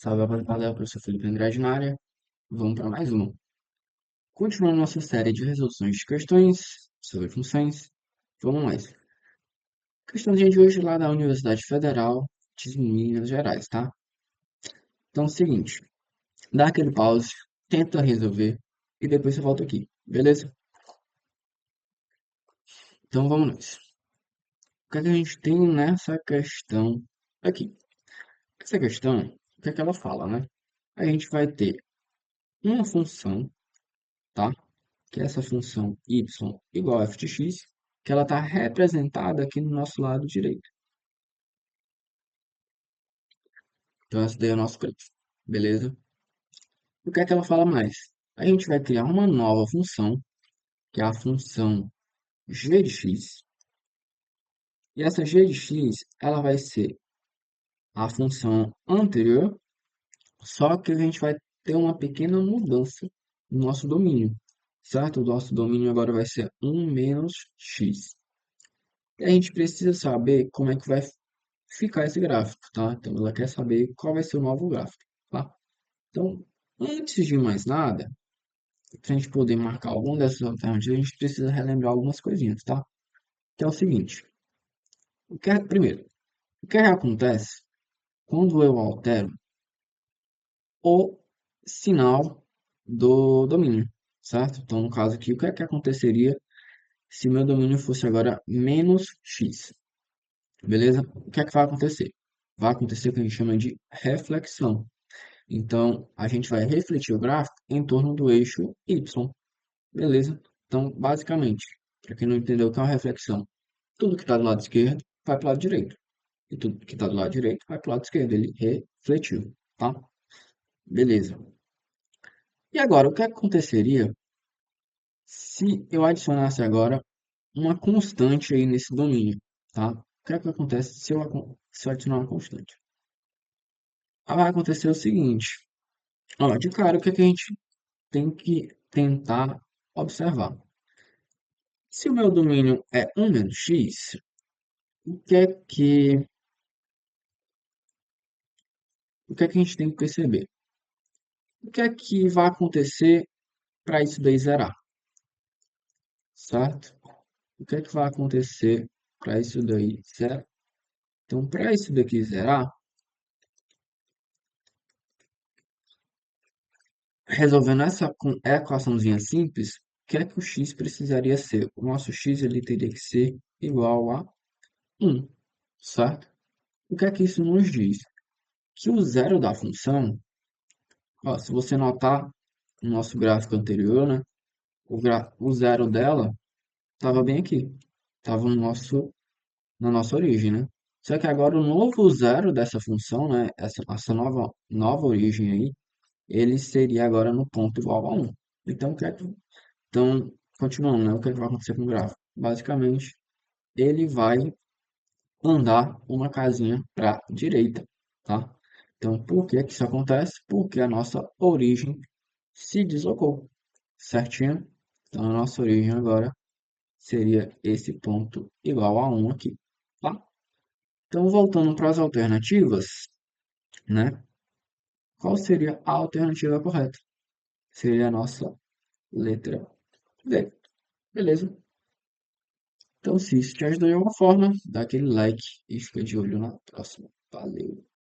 Salve, rapaziada, professor Felipe Andrade na área. Vamos para mais uma. Continuando nossa série de resoluções de questões sobre funções. Vamos mais. Questãozinha de hoje lá da Universidade Federal de Minas Gerais, tá? Então é o seguinte, dá aquele pause, tenta resolver e depois você volta aqui, beleza? Então vamos nós. O que é que a gente tem nessa questão aqui? Essa questão, o que é que ela fala, né? A gente vai ter uma função, tá? Que é essa função y igual a f de x, que ela está representada aqui no nosso lado direito. Então, essa daí é o nosso preço, beleza? O que é que ela fala mais? A gente vai criar uma nova função, que é a função g de x, e essa g de x, ela vai ser a função anterior, só que a gente vai ter uma pequena mudança no nosso domínio, certo? O nosso domínio agora vai ser 1 menos x. E a gente precisa saber como é que vai ficar esse gráfico, tá? Então, ela quer saber qual vai ser o novo gráfico, tá? Então, antes de mais nada, para a gente poder marcar alguma dessas alternativas, a gente precisa relembrar algumas coisinhas, tá? Que é o seguinte, primeiro, o que acontece quando eu altero o sinal do domínio, certo? Então, no caso aqui, o que aconteceria se meu domínio fosse agora menos x, beleza? O que vai acontecer? Vai acontecer o que a gente chama de reflexão. Então, a gente vai refletir o gráfico em torno do eixo Y, beleza? Então, basicamente, para quem não entendeu o que é uma reflexão, tudo que está do lado esquerdo vai para o lado direito. E tudo que está do lado direito vai para o lado esquerdo. Ele refletiu, tá? Beleza. E agora, o que aconteceria se eu adicionasse agora uma constante aí nesse domínio, tá? O que acontece se eu adicionar uma constante? Vai acontecer o seguinte, ó, de cara, o que a gente tem que tentar observar? Se o meu domínio é 1 menos x, o que é que, o que é que a gente tem que perceber? O que é que vai acontecer para isso daí zerar, certo? O que é que vai acontecer para isso daí zerar? Então, para isso daqui zerar, resolvendo essa equaçãozinha simples, o que é que o x precisaria ser? O nosso x ele teria que ser igual a 1, certo? O que é que isso nos diz? Que o zero da função, ó, se você notar no nosso gráfico anterior, né? O zero dela estava bem aqui. Estava no na nossa origem, né? Só que agora o novo zero dessa função, né? Essa nova origem aí, ele seria agora no ponto igual a 1. Então, então, continuando, né? O que é que vai acontecer com o gráfico? Basicamente, ele vai andar uma casinha para a direita, tá? Então, por que que isso acontece? Porque a nossa origem se deslocou, certinho? Então, a nossa origem agora seria esse ponto igual a 1 aqui, tá? Então, voltando para as alternativas, né? Qual seria a alternativa correta? Seria a nossa letra D, beleza? Então, se isso te ajudou de alguma forma, dá aquele like e fica de olho na próxima. Valeu!